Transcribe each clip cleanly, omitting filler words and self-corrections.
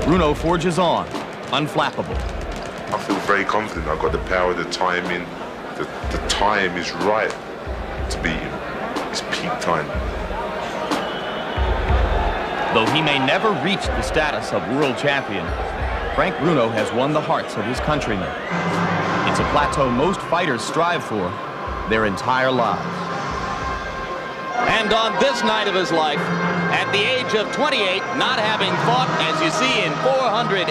Bruno forges on, unflappable. I feel very confident. I've got the power, the timing. The time is right to beat him. It's peak time. Though he may never reach the status of world champion, Frank Bruno has won the hearts of his countrymen. It's a plateau most fighters strive for their entire lives. And on this night of his life, at the age of 28, not having fought, as you see, in 488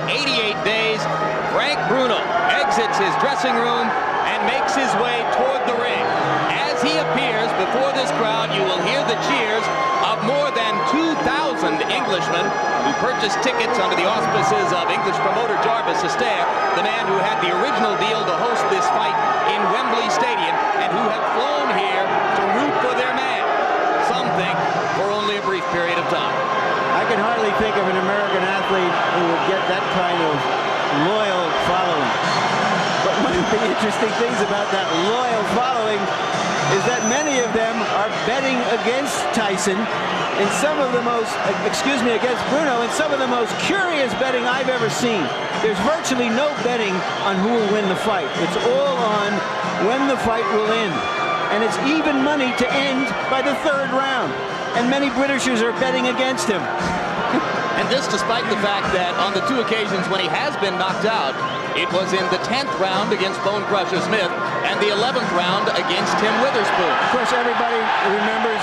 days, Frank Bruno exits his dressing room and makes his way toward the ring. As he appears before this crowd, you will hear the cheers of more than 2,000 Englishmen who purchased tickets under the auspices of English promoter Jarvis Astaire, the man who had the original deal to host this fight in Wembley Stadium and who have flown here to root for their man. Some think for only a brief period of time. I can hardly think of an American athlete who would get that kind of loyal following. But one of the interesting things about that loyal following is that many of them are betting against Tyson in some of the most, against Bruno, in some of the most curious betting I've ever seen. There's virtually no betting on who will win the fight. It's all on when the fight will end. And it's even money to end by the third round. And many Britishers are betting against him. And this despite the fact that on the 2 occasions when he has been knocked out, it was in the 10th round against Bone Crusher Smith and the 11th round against Tim Witherspoon. Of course, everybody remembers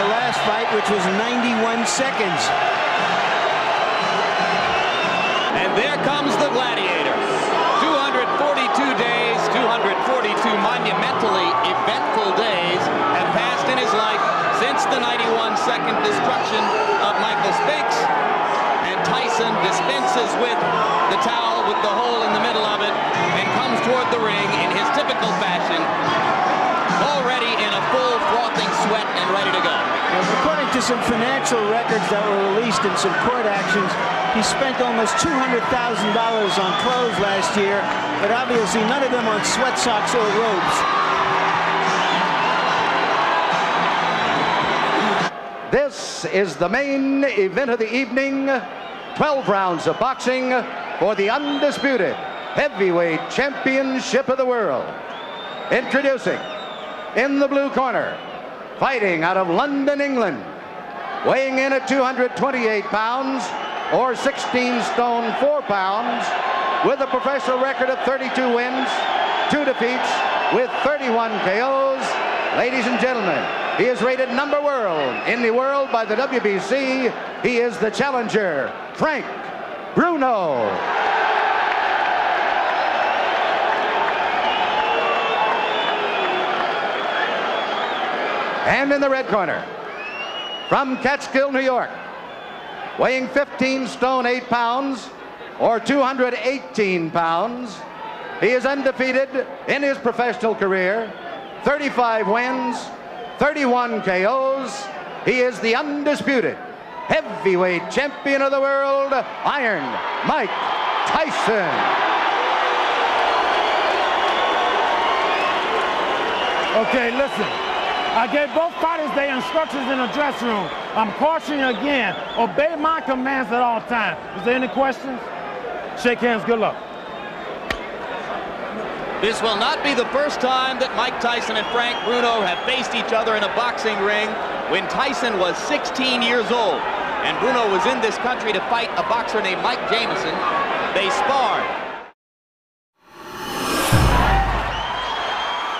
the last fight, which was 91 seconds. And there comes the Gladiator. 242 days, 242 monumentally eventful days have passed in his life since the 91-second destruction of Michael Spinks. And Tyson dispenses with the towel with the hole in the middle of it and comes toward the ring in his typical fashion, already in a full frothing sweat and ready to go. According to some financial records that were released in some court actions, he spent almost $200,000 on clothes last year, but obviously none of them on sweat socks or robes. This is the main event of the evening. 12 rounds of boxing for the undisputed heavyweight championship of the world. Introducing, in the blue corner, fighting out of London, England, weighing in at 228 pounds, or 16 stone 4 pounds, with a professional record of 32 wins, 2 defeats, with 31 KOs. Ladies and gentlemen, he is rated number world in the world by the WBC. He is the challenger, Frank Bruno. And in the red corner, from Catskill, New York, weighing 15 stone 8 pounds, or 218 pounds, he is undefeated in his professional career, 35 wins, 31 KOs. He is the undisputed heavyweight champion of the world, Iron Mike Tyson. Okay, listen. I gave both fighters their instructions in the dressing room. I'm cautioning you again. Obey my commands at all times. Is there any questions? Shake hands. Good luck. This will not be the first time that Mike Tyson and Frank Bruno have faced each other in a boxing ring. When Tyson was 16 years old and Bruno was in this country to fight a boxer named Mike Jamison, they sparred.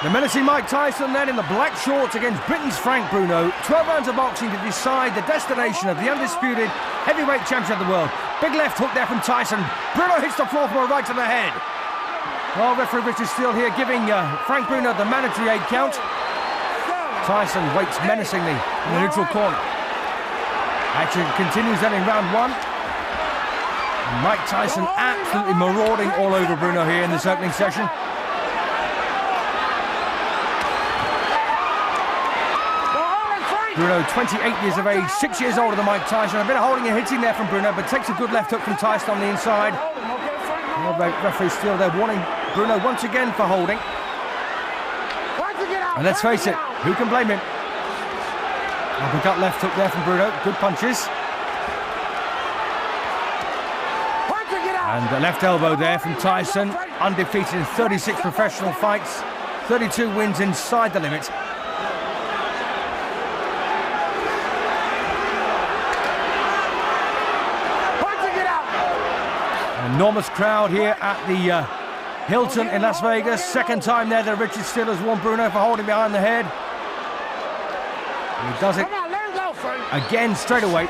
The menacing Mike Tyson then in the black shorts against Britain's Frank Bruno. 12 rounds of boxing to decide the destination of the undisputed heavyweight champion of the world. Big left hook there from Tyson. Bruno hits the floor from a right to the head. Well, referee Richard Steele here giving Frank Bruno the mandatory 8 count. Tyson waits menacingly in the neutral corner. Action continues then in round 1. And Mike Tyson absolutely marauding all over Bruno here in this opening session. Bruno, 28 years of age, 6 years older than Mike Tyson. A bit of holding and hitting there from Bruno, but takes a good left hook from Tyson on the inside. Well, referee Steele there warning Bruno once again for holding. And let's face it, who can blame him? Uppercut left hook there from Bruno, good punches. And the left elbow there from Tyson, undefeated in 36 professional fights, 32 wins inside the limit. An enormous crowd here at the Hilton in Las Vegas. Second time there that Richard Steele has warned Bruno for holding behind the head. And he does it again straight away.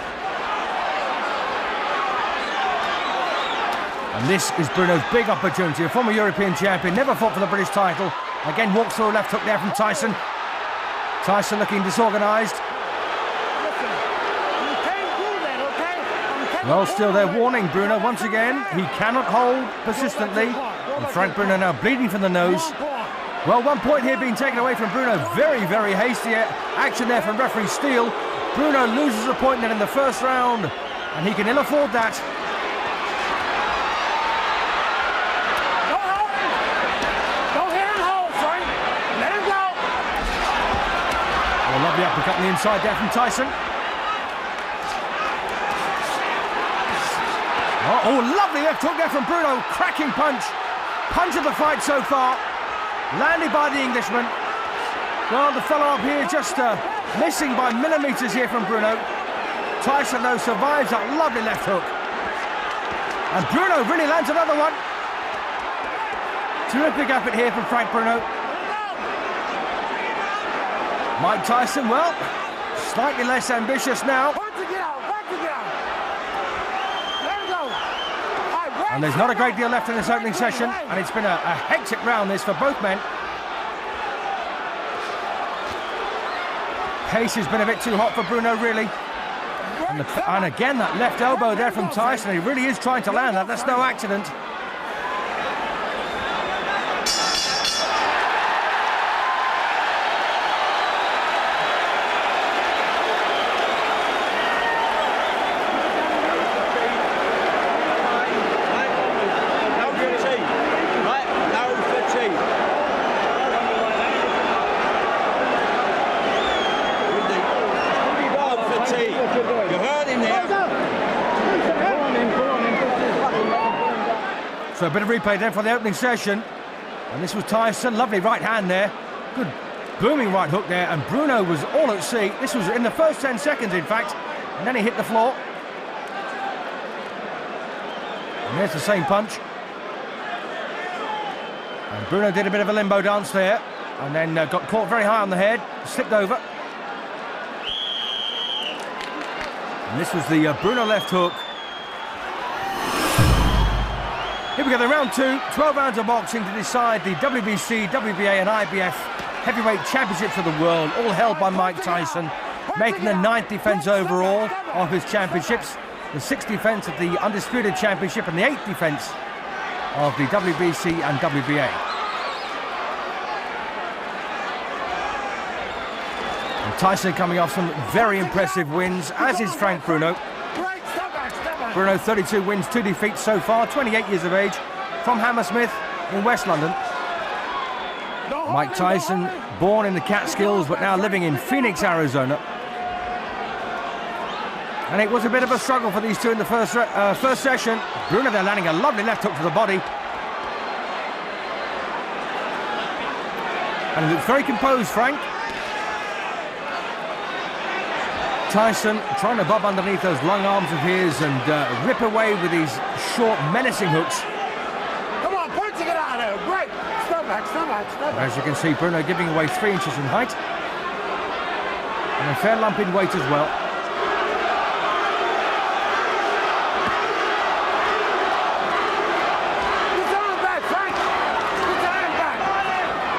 And this is Bruno's big opportunity. A former European champion, never fought for the British title. Again, walks through a left hook there from Tyson. Tyson looking disorganised. Well, still they're warning Bruno once again. He cannot hold persistently. And Frank Bruno now bleeding from the nose. Well, 1 point here being taken away from Bruno. Very, very hasty action there from referee Steele. Bruno loses a point then in the first round, and he can ill afford that. Lovely uppercut on the inside there from Tyson. Oh, lovely left hook there from Bruno. Cracking punch. Punch of the fight so far. Landed by the Englishman. Well, the fellow up here just missing by millimetres here from Bruno. Tyson, though, survives that lovely left hook. And Bruno really lands another one. Terrific effort here from Frank Bruno. Mike Tyson, well, slightly less ambitious now. And there's not a great deal left in this opening session, and it's been a hectic round this for both men. Pace has been a bit too hot for Bruno, really. And again, that left elbow there from Tyson. He really is trying to land that. That's no accident. So a bit of replay there for the opening session. And this was Tyson, lovely right hand there. Good booming right hook there, and Bruno was all at sea. This was in the first 10 seconds, in fact. And then he hit the floor. And there's the same punch. And Bruno did a bit of a limbo dance there. And then got caught very high on the head, slipped over. And this was the Bruno left hook. Here we go, the round two, 12 rounds of boxing to decide the WBC, WBA and IBF heavyweight championships of the world, all held by Mike Tyson, making the 9th defence overall of his championships, the 6th defence of the Undisputed Championship and the 8th defence of the WBC and WBA. And Tyson coming off some very impressive wins, as is Frank Bruno. Bruno, 32 wins, 2 defeats so far, 28 years of age, from Hammersmith in West London. Mike Tyson, born in the Catskills, but now living in Phoenix, Arizona. And it was a bit of a struggle for these two in the first session. Bruno there landing a lovely left hook to the body. And he looks very composed, Frank. Tyson trying to bob underneath those long arms of his and rip away with these short, menacing hooks. Come on, punch it out of there. Great. Step back, step back, step back. As you can see, Bruno giving away 3 inches in height. And a fair lump in weight as well.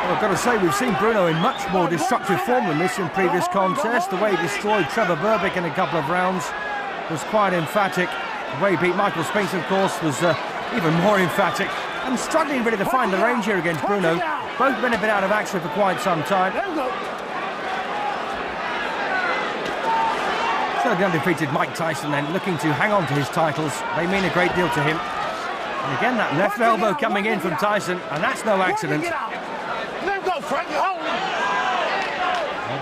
I've got to say, we've seen Bruno in much more destructive form than this in previous contests. The way he destroyed Trevor Berbick in a couple of rounds was quite emphatic. The way he beat Michael Spinks, of course, was even more emphatic. And struggling really to find the range here against Bruno. Both men have been out of action for quite some time. So the undefeated Mike Tyson then looking to hang on to his titles. They mean a great deal to him. And again, that left elbow coming in from Tyson, and that's no accident.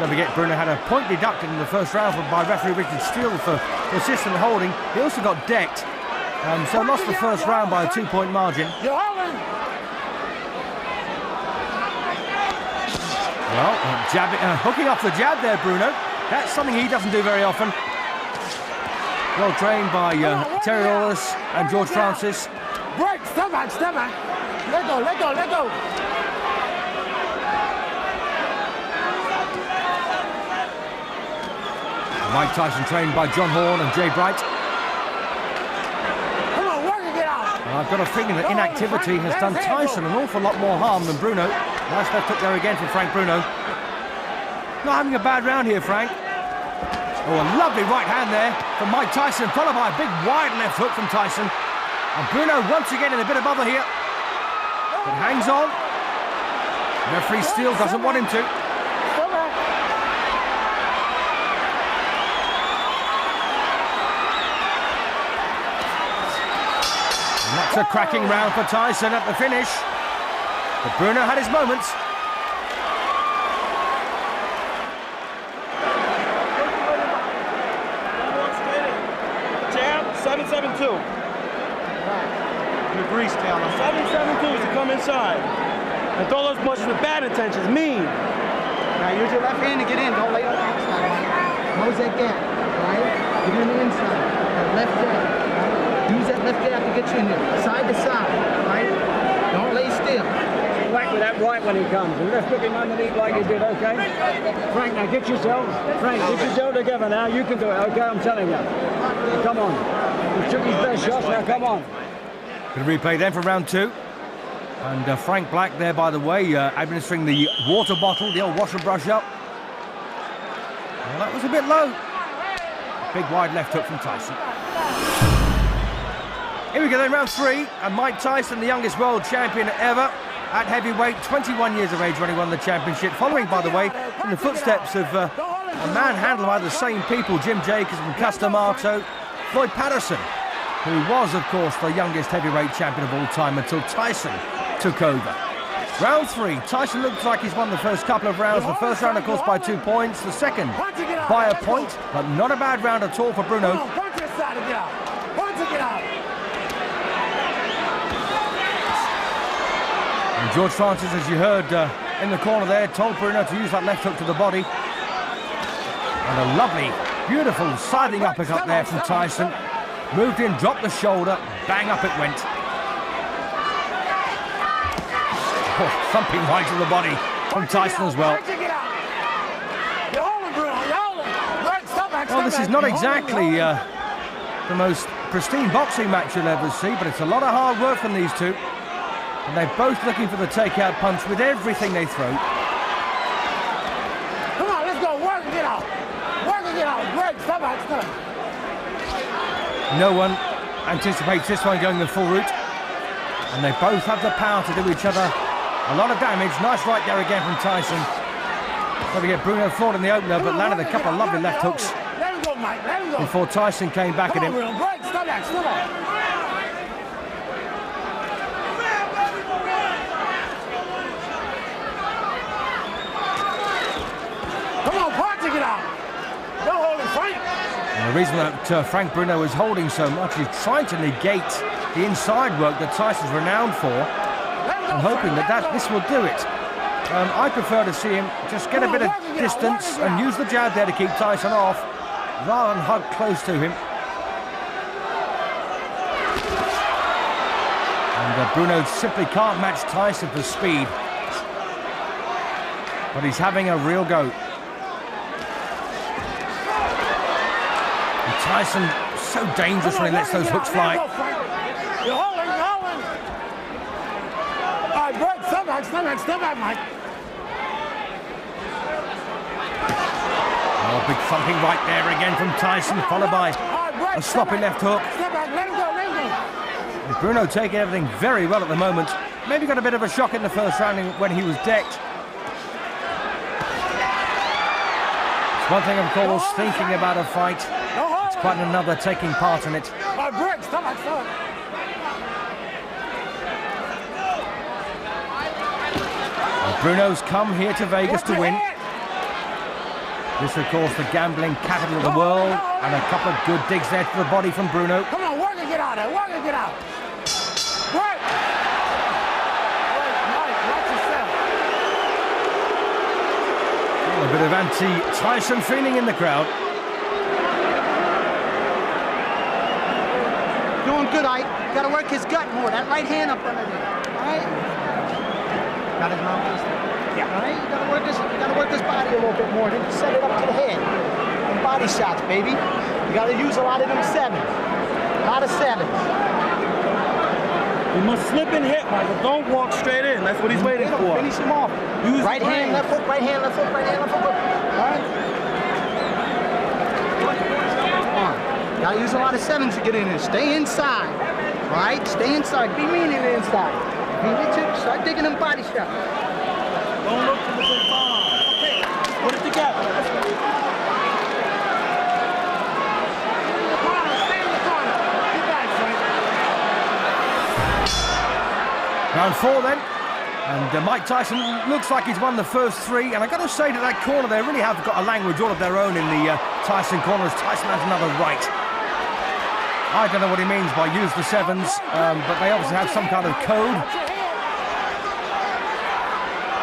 Don't forget, Bruno had a point deducted in the first round by referee Richard Steele for persistent holding. He also got decked So lost the first round by a 2-point margin. Well, hooking off the jab there, Bruno. That's something he doesn't do very often. Well trained by Terry Orlis and George Francis. Break, step back. Let go. Mike Tyson trained by John Horn and Jay Bright. Come on, work and get out. I've got a feeling that inactivity has done Tyson an awful lot more harm than Bruno. Nice left hook there again from Frank Bruno. Not having a bad round here, Frank. Oh, a lovely right hand there from Mike Tyson, followed by a big wide left hook from Tyson. And Bruno once again in a bit of bother here. But hangs on. Referee still doesn't want him to. And that's a cracking round for Tyson at the finish. But Bruno had his moments. Champ, 772. The grease down. 772 is to come inside. And throw those punches with bad intentions, mean. Now use your left hand to get in. Don't lay on the outside. Close that gap, right? Get in the inside. That left jab, right? Use that left jab to get you in there. Side to side, right? Don't lay still. Whack with that right when he comes. And left hook him underneath like you did, okay? Frank, now get yourself together now. You can do it, okay? I'm telling you. Come on. He took his best shots, now come on. Going to replay then for round 2. And Frank Black there, by the way, administering the water bottle, the old wash and brush up. Well, that was a bit low. Big wide left hook from Tyson. Here we go then, round 3. And Mike Tyson, the youngest world champion ever at heavyweight, 21 years of age when he won the championship. Following, by the way, in the footsteps of a man handled by the same people, Jim Jacobs from Castamato, Floyd Patterson, who was, of course, the youngest heavyweight champion of all time until Tyson took over. Round 3, Tyson looks like he's won the first couple of rounds. The first round, of course, by 2 points. The second, by a point, but not a bad round at all for Bruno. And George Francis, as you heard in the corner there, told Bruno to use that left hook to the body. And a lovely, beautiful siding uppercut there from Tyson. Moved in, dropped the shoulder, bang up it went. Oh, thumping right to the body from Tyson as well. Well, this is not exactly the most pristine boxing match you'll ever see, but it's a lot of hard work from these two. And they're both looking for the takeout punch with everything they throw. Come on, let's go. Work and get out. Work and get out. Break. Stop. No one anticipates this one going the full route. And they both have the power to do each other a lot of damage. Nice right there again from Tyson. Trying to get Bruno floored in the opener, but landed a couple of lovely left hooks Let him go, Mike. Let him go. before Tyson came back at him. Break. Stop that. Come on, punch it out. Don't hold him, Frank. And the reason that Frank Bruno is holding so much is trying to negate the inside work that Tyson's renowned for, and hoping that this will do it. I prefer to see him just get a bit of distance and use the jab there to keep Tyson off, rather than hug close to him. And Bruno simply can't match Tyson for speed. But he's having a real go. And Tyson, so dangerous when he lets those hooks fly. You're holding. All right, break. Step back, Mike. Oh, big thumping right there again from Tyson, followed by a sloppy left hook. Step back, let him go. And Bruno taking everything very well at the moment. Maybe got a bit of a shock in the first round when he was decked. It's one thing, of course, thinking about a fight. It's quite another taking part in it. All right, break. Stop. Bruno's come here to Vegas to win. This, of course, the gambling capital of the world, and a couple of good digs there to the body from Bruno. Come on, work and get out there. Work and get out. Work. A bit of anti-Tyson feeling in the crowd. Doing good, Ike. Got to work his gut more. That right hand up under there. All right? Got his mouth this time. Yeah. All right? You got to work his body a little bit more. Then set it up to the head. And body shots, baby. You got to use a lot of them sevens. A lot of sevens. You must slip and hit, Michael. Don't walk straight in. That's what he's waiting for. Finish him off. Use right hand, left hook, right hand, left hook, right hand, left hook. All right? Come on. Gotta use a lot of sevens to get in there. Stay inside. All right? Stay inside. Be mean in the inside. Start digging them body shots. Don't look for the big bomb. Okay. Put it together. Round 4 then, and Mike Tyson looks like he's won the first 3, and I've got to say that corner, they really have got a language all of their own in the Tyson corner, as Tyson has another right. I don't know what he means by use the sevens, but they obviously have some kind of code.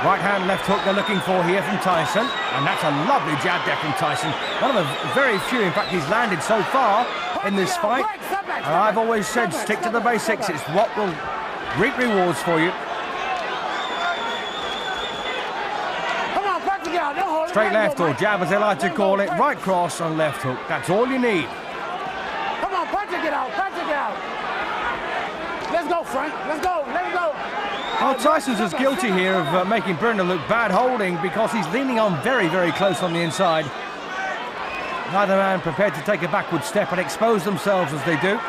Right hand, left hook they're looking for here from Tyson, and that's a lovely jab there from Tyson. One of the very few, in fact, he's landed so far in this fight, and I've always said stick to the basics, it's what will reap rewards for you. Straight left, or jab as they like to call it, right cross and left hook. That's all you need. Come on, punch it, get out, punch it, get out. Let's go, Frank, let's go, let's go. Well, Tyson's as guilty here of making Bruno look bad holding, because he's leaning on very, very close on the inside. Neither man prepared to take a backward step and expose themselves as they do.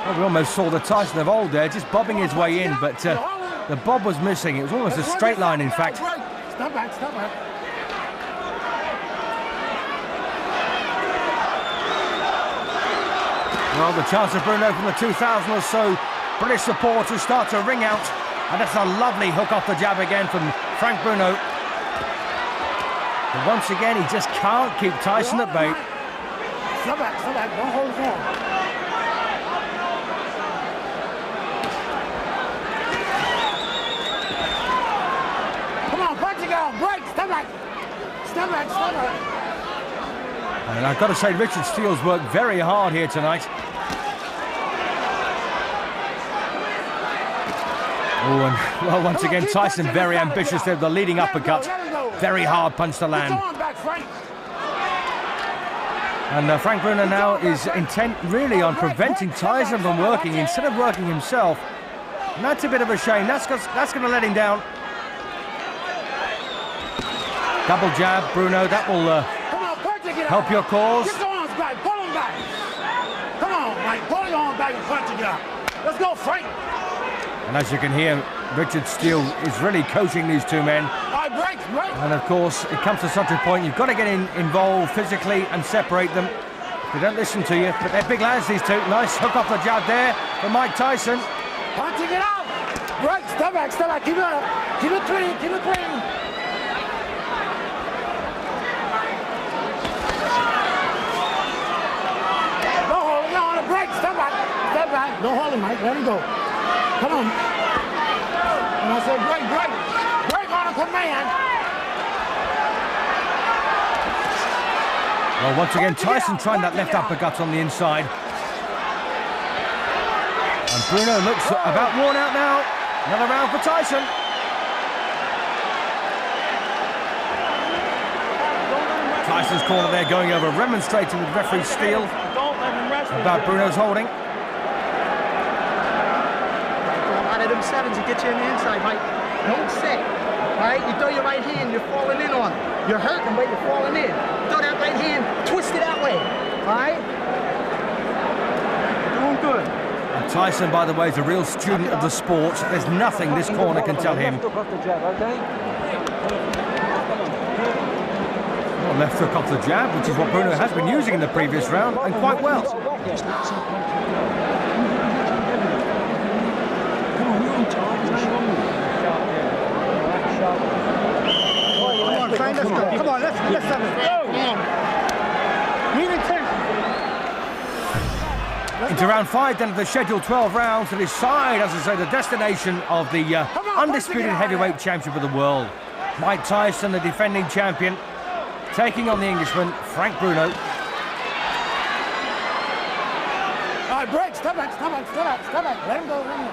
Well, we almost saw the Tyson of old there, just bobbing his way in, but the bob was missing. It was almost a straight line, in fact. Stop back, stop back. Well, the chance of Bruno from the 2,000 or so British supporters start to ring out, and that's a lovely hook off the jab again from Frank Bruno. But once again, he just can't keep Tyson at bay. Stop back, don't hold his arm. Break, step back. Step back, step back. And I've got to say, Richard Steele's worked very hard here tonight. Oh, and well, once again, Tyson very ambitious there, the leading uppercut. Very hard punch to land. And Frank Bruno now is intent really on preventing Tyson from working instead of working himself. And that's a bit of a shame. That's going to let him down. Double jab, Bruno, that will help your cause. Get your arms back, pull them back. Come on, Mike, pull your arms back and punch it out. Let's go, Frank. And as you can hear, Richard Steele is really coaching these two men. All right, break. And of course, it comes to such a point, you've got to get involved physically and separate them. They don't listen to you, but they're big lads, these two. Nice hook off the jab there for Mike Tyson. Punching it out. Break, step back, keep it up. Keep it clean, keep it clean. Step back. Don't hold him, Mike. Let him go. Come on. And I said, break. Break on a command. Well, once again, Tyson trying that left uppercut on the inside. And Bruno looks about worn out now. Another round for Tyson. Tyson's corner there going over, remonstrating with referee Steele about Bruno's holding. A lot of them sevens to get you in the inside, Mike. Don't set. All right, you throw your right hand, you're falling in on it. You're hurting, but you're falling in. Throw that right hand, twist it that way. All right? Doing good. And Tyson, by the way, is a real student of the sport. There's nothing this corner can tell him. Well, left hook off the jab, which is what Bruno has been using in the previous round, and quite well. Come on, let's have it. Go. Mean intent. Into round 5 then of the scheduled 12 rounds to decide, as I say, the destination of the undisputed heavyweight champion of the world. Mike Tyson, the defending champion, taking on the Englishman, Frank Bruno. All right, break, step back, step back, step back, step back. Let him go, let him go.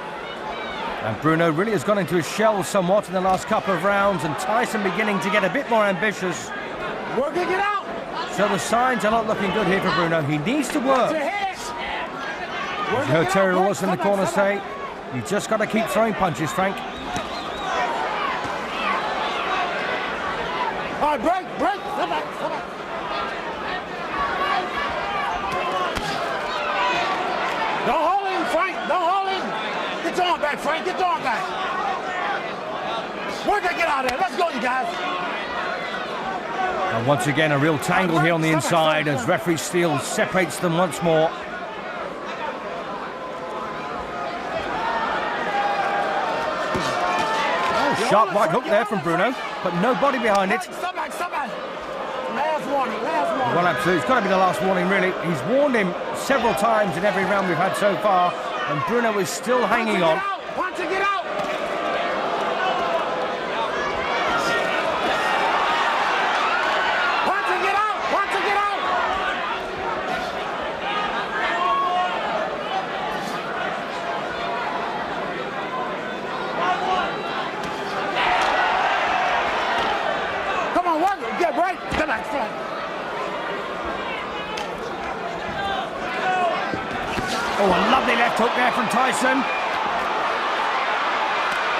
And Bruno really has gone into his shell somewhat in the last couple of rounds, and Tyson beginning to get a bit more ambitious. Working it out. So the signs are not looking good here for Bruno. He needs to work. You heard Terry Lawless in the corner say, you just got to keep throwing punches, Frank. All right, break, break, step back, step back. Don't hold him, Frank, don't hold him. Get your arm back, Frank, get your arm back. Work it, get out of there, let's go, you guys. And once again, a real tangle here on the inside as referee Steele separates them once more. Sharp right hook there from Bruno, but no body behind it. Stop back, stop back. Last warning, last warning. Well, absolutely. It's got to be the last warning, really. He's warned him several times in every round we've had so far, and Bruno is still hanging on. Want to get out. Want to get out. Want to get out. Come on, work it. Get right. Step back, step back. Oh, a lovely left hook there from Tyson.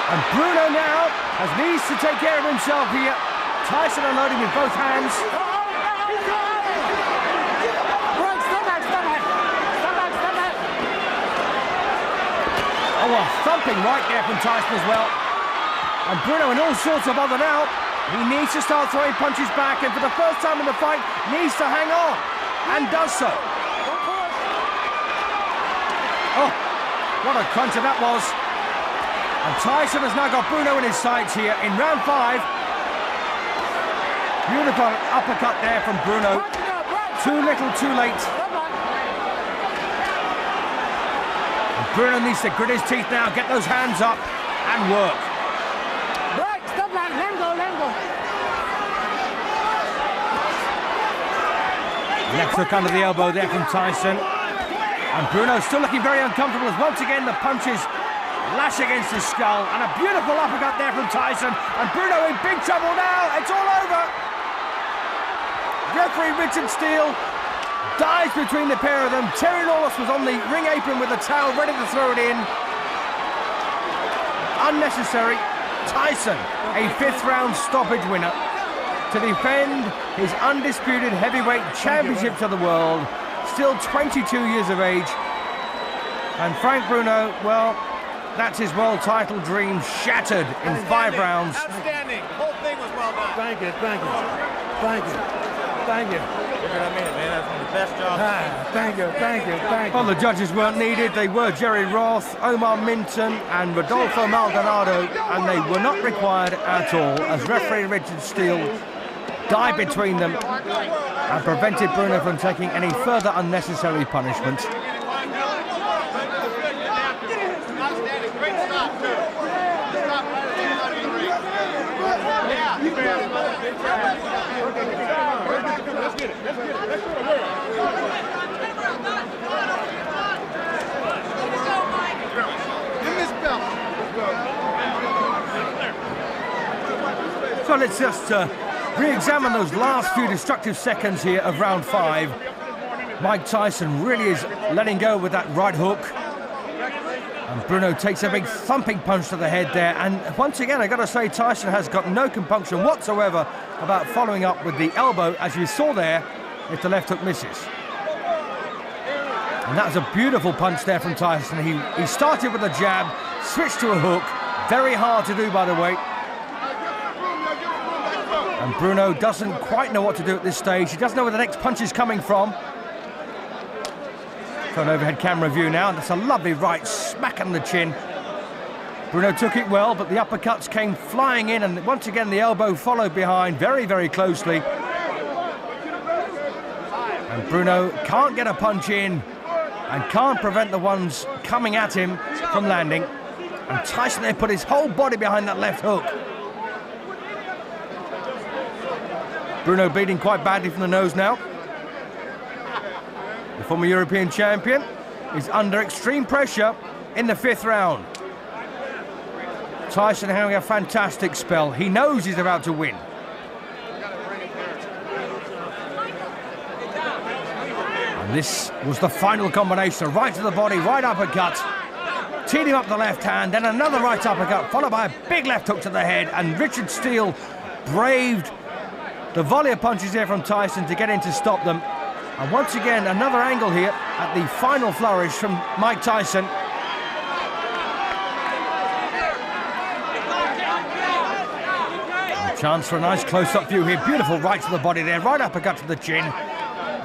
And Bruno now has needs to take care of himself here. Tyson unloading with both hands. Oh, a thumping right there from Tyson as well. And Bruno in all sorts of bother now. He needs to start throwing punches back, and for the first time in the fight, needs to hang on. And does so. Oh, what a cruncher that was. And Tyson has now got Bruno in his sights here in round 5. Beautiful uppercut there from Bruno. Too little, too late. And Bruno needs to grit his teeth now, get those hands up and work. Break, stop that, let him go, let him go. Left hook under the elbow there from Tyson. And Bruno still looking very uncomfortable as once again the punches lash against his skull. And a beautiful uppercut there from Tyson. And Bruno in big trouble now. It's all over. Referee Richard Steele dives between the pair of them. Terry Lawless was on the ring apron with a towel ready to throw it in. Unnecessary. Tyson, a 5th round stoppage winner, to defend his undisputed heavyweight championships of the world. Still 22 years of age. And Frank Bruno, well, that's his world title dream shattered in 5 rounds. Outstanding. The whole thing was well done. Thank you, thank you. Thank you. Thank you. I mean it, man. That's one of the best jobs. Thank you, thank you, thank you. Well, the judges weren't needed. They were Jerry Roth, Omar Minton and Rodolfo Maldonado, and they were not required at all, as referee Richard Steele dived between them and prevented Bruno from taking any further unnecessary punishment. So let's just re-examine those last few destructive seconds here of round 5. Mike Tyson really is letting go with that right hook. And Bruno takes a big thumping punch to the head there. And once again, I've got to say, Tyson has got no compunction whatsoever about following up with the elbow, as you saw there, if the left hook misses. And that was a beautiful punch there from Tyson. He started with a jab, switched to a hook. Very hard to do, by the way. And Bruno doesn't quite know what to do at this stage. He doesn't know where the next punch is coming from. So an overhead camera view now. That's a lovely right smack on the chin. Bruno took it well, but the uppercuts came flying in, and once again the elbow followed behind very, very closely. And Bruno can't get a punch in, and can't prevent the ones coming at him from landing. And Tyson there put his whole body behind that left hook. Bruno bleeding quite badly from the nose now. The former European champion is under extreme pressure in the 5th round. Tyson having a fantastic spell. He knows he's about to win. And this was the final combination. Right to the body, right uppercut. Teed him up the left hand, then another right uppercut, followed by a big left hook to the head. And Richard Steele braved the volley of punches here from Tyson to get in to stop them. And once again, another angle here at the final flourish from Mike Tyson. A chance for a nice close-up view here. Beautiful right to the body there, right uppercut to the chin.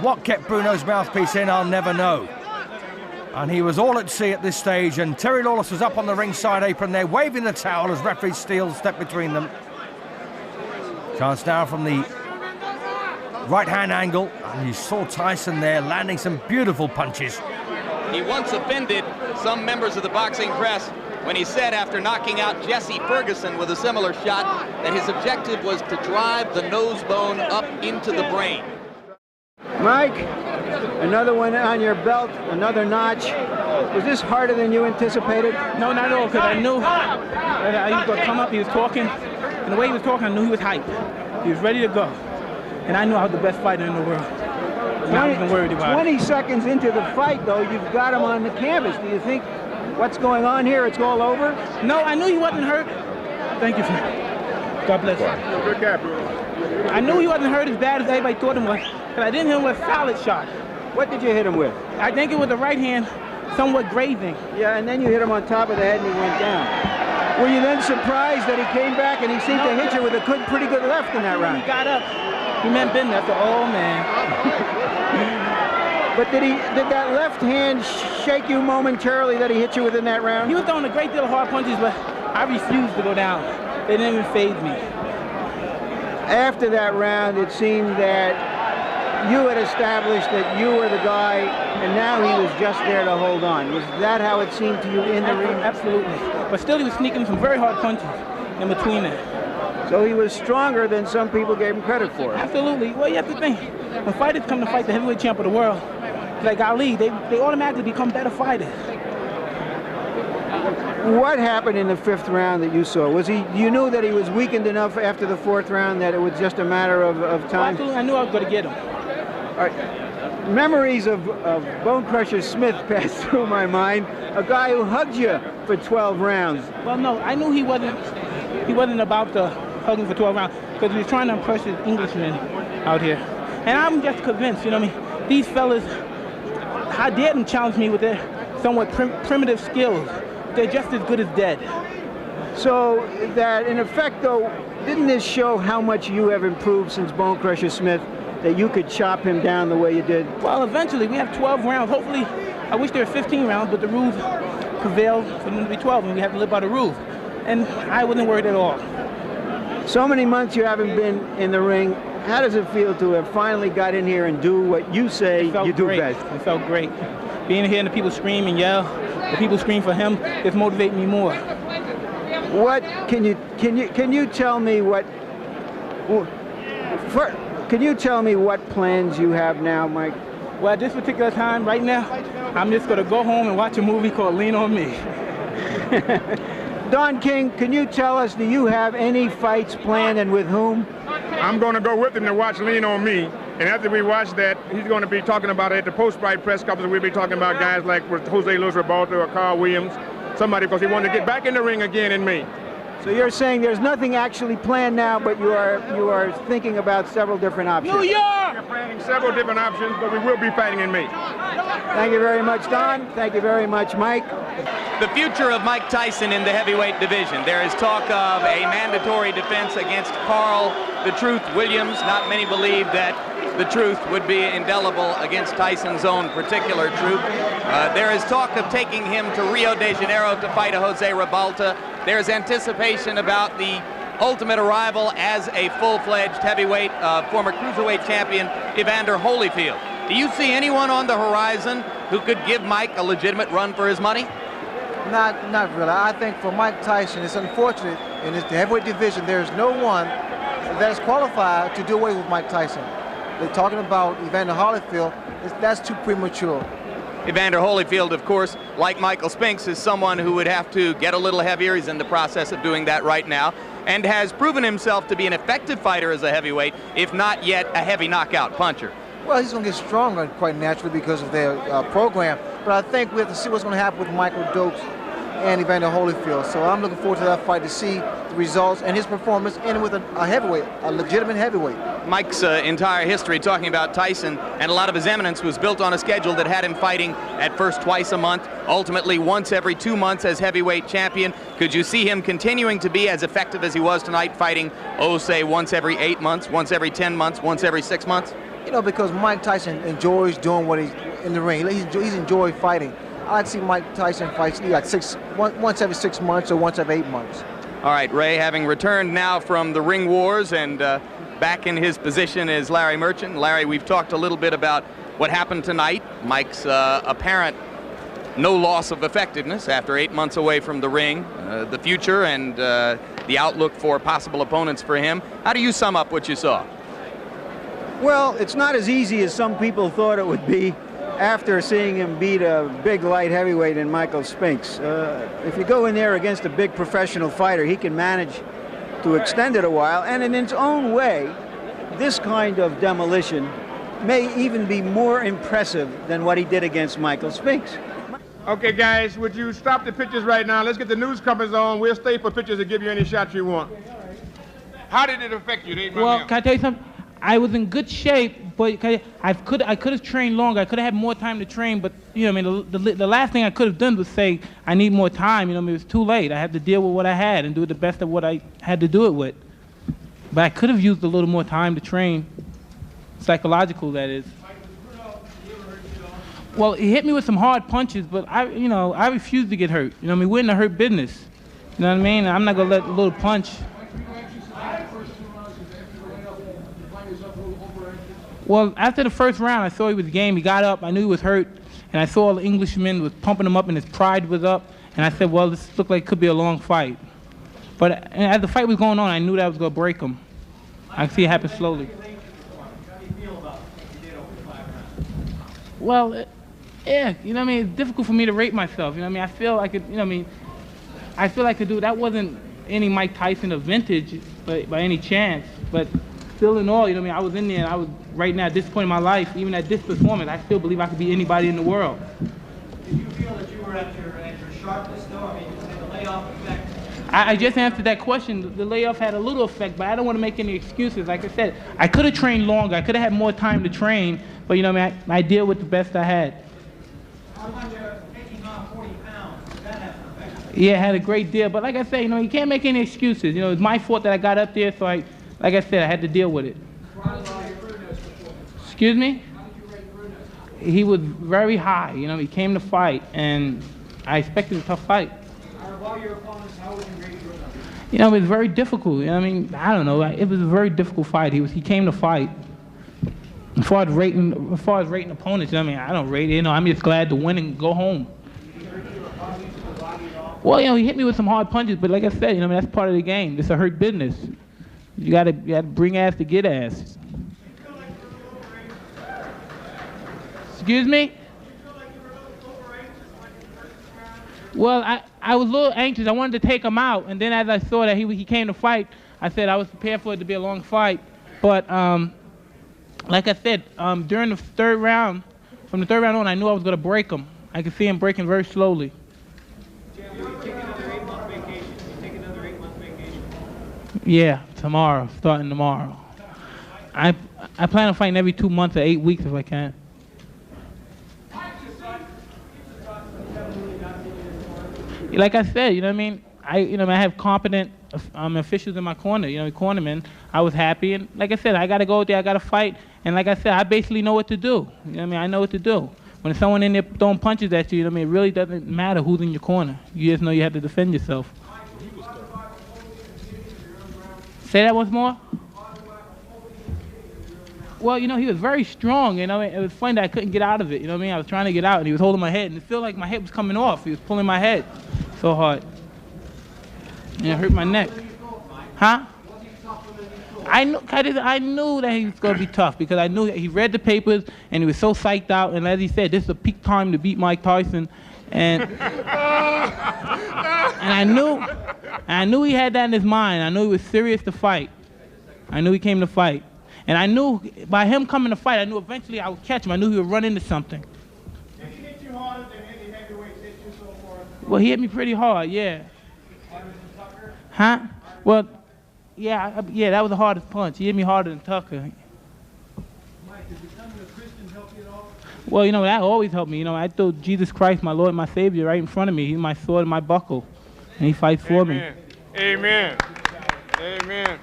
What kept Bruno's mouthpiece in, I'll never know. And he was all at sea at this stage, and Terry Lawless was up on the ringside apron there, waving the towel as referee Steele stepped between them. Chance now from the right-hand angle, and you saw Tyson there landing some beautiful punches. He once offended some members of the boxing press when he said after knocking out Jesse Ferguson with a similar shot that his objective was to drive the nose bone up into the brain. Mike, another one on your belt, another notch. Was this harder than you anticipated? No, not at all, because I knew that he was going to come up, he was talking, and the way he was talking, I knew he was hyped. He was ready to go. And I knew I was the best fighter in the world. And I wasn't worried about 20 it. seconds into the fight, though, you've got him on the canvas. Do you think what's going on here, it's all over? No, I knew he wasn't hurt. Thank you, friend. God bless you. Good guy, Bruno. I knew he wasn't hurt as bad as everybody thought him was, because I didn't hit him with a solid shot. What did you hit him with? I think it was the right hand, somewhat grazing. Yeah, and then you hit him on top of the head and he went down. Were you then surprised that he came back and he seemed to hit you with a pretty good left in that round? He got up. He meant business. I said, oh, man. But did that left hand shake you momentarily that he hit you within that round? He was throwing a great deal of hard punches, but I refused to go down. They didn't even faze me. After that round, it seemed that you had established that you were the guy, and now he was just there to hold on. Was that how it seemed to you in the ring? Absolutely. But still, he was sneaking some very hard punches in between it. So he was stronger than some people gave him credit for. Absolutely. Well, you have to think, when fighters come to fight the heavyweight champ of the world, like Ali, they automatically become better fighters. What happened in the 5th round that you saw? Was you knew that he was weakened enough after the 4th round that it was just a matter of time? Well, absolutely. I knew I was going to get him. All right. Memories of Bone Crusher Smith passed through my mind. A guy who hugged you for 12 rounds. Well, no, I knew he wasn't about to hug him for 12 rounds because he was trying to impress his Englishmen out here. And I'm just convinced, you know what I mean? These fellas, I dared them challenge me with their somewhat primitive skills. They're just as good as dead. So that, in effect, though, didn't this show how much you have improved since Bone Crusher Smith, that you could chop him down the way you did? Well, eventually, we have 12 rounds. Hopefully, I wish there were 15 rounds, but the rules prevail for them to be 12, and we have to live by the rules. And I wasn't worried at all. So many months you haven't been in the ring. How does it feel to have finally got in here and do what you say you do best? It felt great. Being here and the people scream and yell, the people scream for him, it's motivating me more. What can you tell me what? Can you tell me what plans you have now, Mike? Well, at this particular time, right now, I'm just going to go home and watch a movie called Lean on Me. Don King, can you tell us, do you have any fights planned and with whom? I'm going to go with him to watch Lean on Me. And after we watch that, he's going to be talking about it at the post-fight press conference. We'll be talking about guys like Jose Luis Rebalta or Carl Williams, somebody, because he wanted to get back in the ring again in me. So you're saying there's nothing actually planned now, but you are thinking about several different options. New York! We're planning several different options, but we will be fighting in me. Thank you very much, Don. Thank you very much, Mike. The future of Mike Tyson in the heavyweight division. There is talk of a mandatory defense against Carl "The Truth" Williams. Not many believe that The Truth would be indelible against Tyson's own particular Truth. There is talk of taking him to Rio de Janeiro to fight a Jose Rebalta. There's anticipation about the ultimate arrival as a full-fledged heavyweight, former cruiserweight champion, Evander Holyfield. Do you see anyone on the horizon who could give Mike a legitimate run for his money? Not really. I think for Mike Tyson, it's unfortunate in the heavyweight division, there's no one that is qualified to do away with Mike Tyson. They're talking about Evander Holyfield. That's too premature. Evander Holyfield, of course, like Michael Spinks, is someone who would have to get a little heavier. He's in the process of doing that right now, and has proven himself to be an effective fighter as a heavyweight, if not yet a heavy knockout puncher. Well, he's going to get stronger quite naturally because of their program. But I think we have to see what's going to happen with Michael Dokes and Evander Holyfield. So I'm looking forward to that fight to see the results and his performance, and with a heavyweight, a legitimate heavyweight. Mike's entire history, talking about Tyson, and a lot of his eminence, was built on a schedule that had him fighting at first twice a month, ultimately once every 2 months as heavyweight champion. Could you see him continuing to be as effective as he was tonight, fighting, say, once every 8 months, once every 10 months, once every 6 months? You know, because Mike Tyson enjoys doing what he's in the ring. He's enjoyed fighting. I like to see Mike Tyson fight like once every 6 months or once every 8 months. All right, Ray, having returned now from the ring wars and back in his position is Larry Merchant. Larry, we've talked a little bit about what happened tonight. Mike's apparent no loss of effectiveness after 8 months away from the ring, the future and the outlook for possible opponents for him. How do you sum up what you saw? Well, it's not as easy as some people thought it would be after seeing him beat a big light heavyweight in Michael Spinks. If you go in there against a big professional fighter, he can manage to extend it a while, and in its own way, this kind of demolition may even be more impressive than what he did against Michael Spinks. Okay, guys, would you stop the pictures right now? Let's get the news companies on. We'll stay for pictures and give you any shots you want. How did it affect you? Well, can I tell you something? I was in good shape, but I could have trained longer. I could have had more time to train, but you know, I mean, the last thing I could have done was say I need more time. You know, I mean, it was too late. I had to deal with what I had and do the best of what I had to do it with. But I could have used a little more time to train, psychological, that is. Well, he hit me with some hard punches, but I refuse to get hurt. You know, I mean, we're in the hurt business. You know what I mean? I'm not gonna let a little punch. Well, after the first round, I saw he was game. He got up. I knew he was hurt. And I saw the Englishman was pumping him up and his pride was up. And I said, well, this looked like it could be a long fight. But as the fight was going on, I knew that I was going to break him. I could see it happen slowly. Well, yeah, you know what I mean? It's difficult for me to rate myself. You know what I mean? I feel like it, you know what I mean? I feel like I could do, that wasn't any Mike Tyson of vintage by any chance. But still in all, you know what I mean, I was in there and I was, right now at this point in my life, even at this performance, I still believe I could beat anybody in the world. Did you feel that you were at your sharpness though? I mean, did the layoff effect? I just answered that question. The layoff had a little effect, but I don't want to make any excuses. Like I said, I could have trained longer. I could have had more time to train, but you know what I mean, I deal with the best I had. How about taking on 40 pounds? Did that have an effect? Yeah, it had a great deal, but like I said, you know, you can't make any excuses. You know, it's my fault that I got up there, so like I said, I had to deal with it. Excuse me? How did you rate Bruno? He was very high. You know, he came to fight, and I expected a tough fight. Out of all your opponents, how would you rate Bruno? You know, it was very difficult. You know, I mean, I don't know. It was a very difficult fight. He came to fight. As far as rating opponents, you know, I mean, I don't rate it. You know, I'm just glad to win and go home. Well, you know, he hit me with some hard punches, but like I said, you know, I mean, that's part of the game. It's a hurt business. You gotta bring ass to get ass. Excuse me? Well, I was a little anxious. I wanted to take him out, and then as I saw that he came to fight, I said I was prepared for it to be a long fight. But like I said, during the third round, from the third round on, I knew I was going to break him. I could see him breaking very slowly. Yeah, tomorrow, starting tomorrow. I plan on fighting every 2 months or 8 weeks if I can. Like I said, you know what I mean? I have competent officials in my corner, you know, cornermen. I was happy, and like I said, I got to go out there, I got to fight, and like I said, I basically know what to do. You know what I mean? I know what to do. When someone in there throwing punches at you, you know what I mean? It really doesn't matter who's in your corner. You just know you have to defend yourself. Say that once more? Well, you know, he was very strong, you know. It was funny that I couldn't get out of it, you know what I mean? I was trying to get out, and he was holding my head, and it felt like my head was coming off. He was pulling my head so hard. And it hurt my neck. Huh? I knew that he was going to be tough because I knew that he read the papers, and he was so psyched out, and as he said, this is a peak time to beat Mike Tyson. And, I knew he had that in his mind. I knew he was serious to fight. I knew he came to fight. And I knew by him coming to fight, I knew eventually I would catch him. I knew he would run into something. Did he hit you harder than any heavyweights hit you so far? Well, he hit me pretty hard, yeah. Harder than Tucker? Huh? Well, yeah, that was the hardest punch. He hit me harder than Tucker. Mike, did becoming a Christian help you at all? Well, you know, that always helped me. You know, I threw Jesus Christ, my Lord, my Savior, right in front of me. He's my sword and my buckle. And he fights for me. Amen. Amen.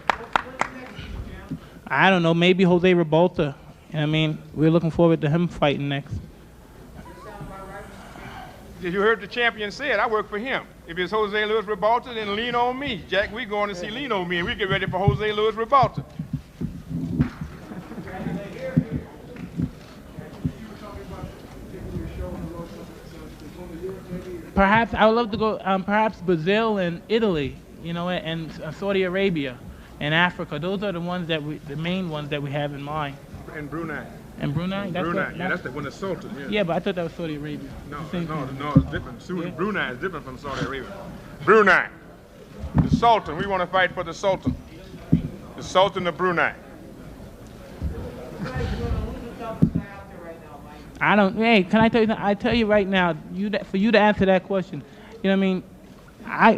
I don't know, maybe Jose Revolta. You know what I mean? We're looking forward to him fighting next. Did you heard the champion said, I work for him. If it's Jose Luis Revolta, then lean on me. Jack, we going to see lean on me, and we get ready for Jose Luis Revolta. Perhaps, I would love to go, perhaps Brazil and Italy, you know, and Saudi Arabia and Africa. Those are the ones that the main ones that we have in mind. And Brunei. And Brunei? Brunei, yeah, that's the one that's Sultan. Yeah. Yeah, but I thought that was Saudi Arabia. No, it's different. Yeah. Brunei is different from Saudi Arabia. Brunei, the Sultan. We want to fight for the Sultan. The Sultan of Brunei. I don't. Hey, can I tell you? I tell you right now. For you to answer that question, you know what I mean.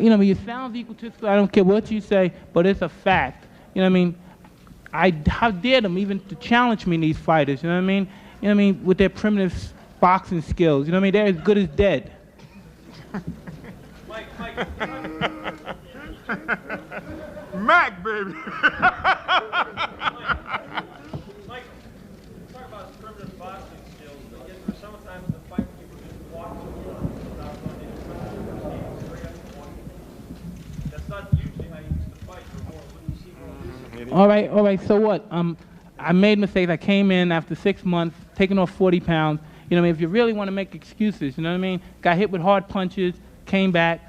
You know, it sounds egotistical. I don't care what you say, but it's a fact. You know what I mean. How dare them even to challenge me, these fighters? You know what I mean? You know what I mean? With their primitive boxing skills. You know what I mean? They're as good as dead. Mac, baby. Mike, talk about primitive boxing skills. I guess there were some times in the fight when you were just walking without that's not usually how you used to fight. All right. So what? I made mistakes. I came in after 6 months, taking off 40 pounds. You know what I mean? If you really want to make excuses, you know what I mean? Got hit with hard punches, came back.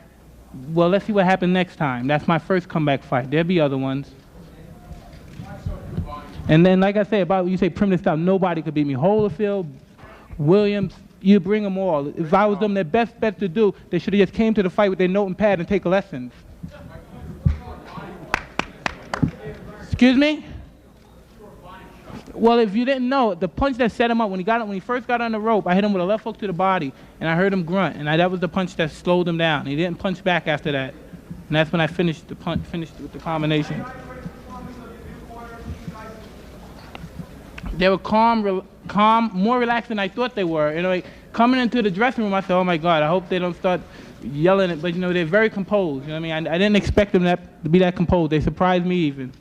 Well, let's see what happens next time. That's my first comeback fight. There'll be other ones. And then, like I say, about you say primitive style, nobody could beat me. Holyfield, Williams, you bring them all. If I was them, their best bet to do, they should have just came to the fight with their note and pad and take lessons. Excuse me? Well, if you didn't know, the punch that set him up when he first got on the rope, I hit him with a left hook to the body, and I heard him grunt, and that was the punch that slowed him down. He didn't punch back after that, and that's when I finished with the combination. They were calm, more relaxed than I thought they were. You know, like, coming into the dressing room, I said, "Oh my God, I hope they don't start yelling it." But you know, they're very composed. You know what I mean? I didn't expect them to be that composed. They surprised me even.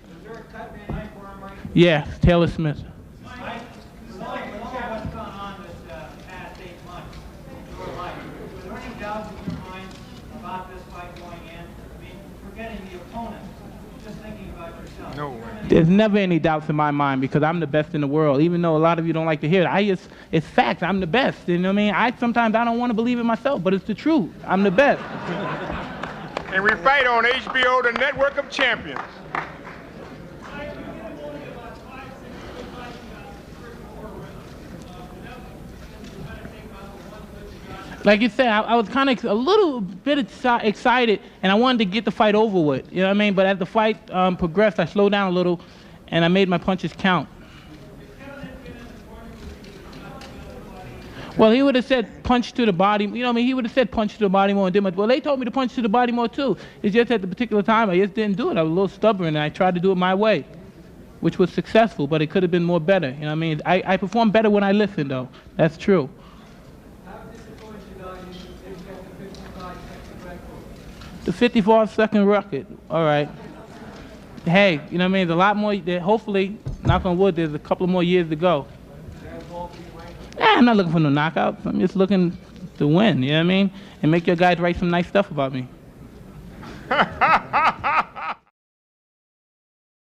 Yeah, Taylor Smith. Mike, with all what's gone on this past 8 months in your life, were there any doubts in your mind about this fight going in? I mean, forgetting the opponent, just thinking about yourself. No way. There's never any doubts in my mind because I'm the best in the world. Even though a lot of you don't like to hear it, it's facts. I'm the best. You know what I mean? Sometimes I don't want to believe it myself, but it's the truth. I'm the best. And we fight on HBO, the network of champions. Like you said, I was kind of a little bit excited, and I wanted to get the fight over with. You know what I mean? But as the fight progressed, I slowed down a little, and I made my punches count. Well, he would have said punch to the body. You know what I mean? He would have said punch to the body more and did much. Well, they told me to punch to the body more too. It's just at the particular time, I just didn't do it. I was a little stubborn, and I tried to do it my way, which was successful, but it could have been more better. You know what I mean? I perform better when I listen, though. That's true. The 55-second record. All right. Hey, you know what I mean? There's a lot more. Hopefully, knock on wood, there's a couple more years to go. I'm not looking for no knockouts. I'm just looking to win, you know what I mean? And make your guys write some nice stuff about me.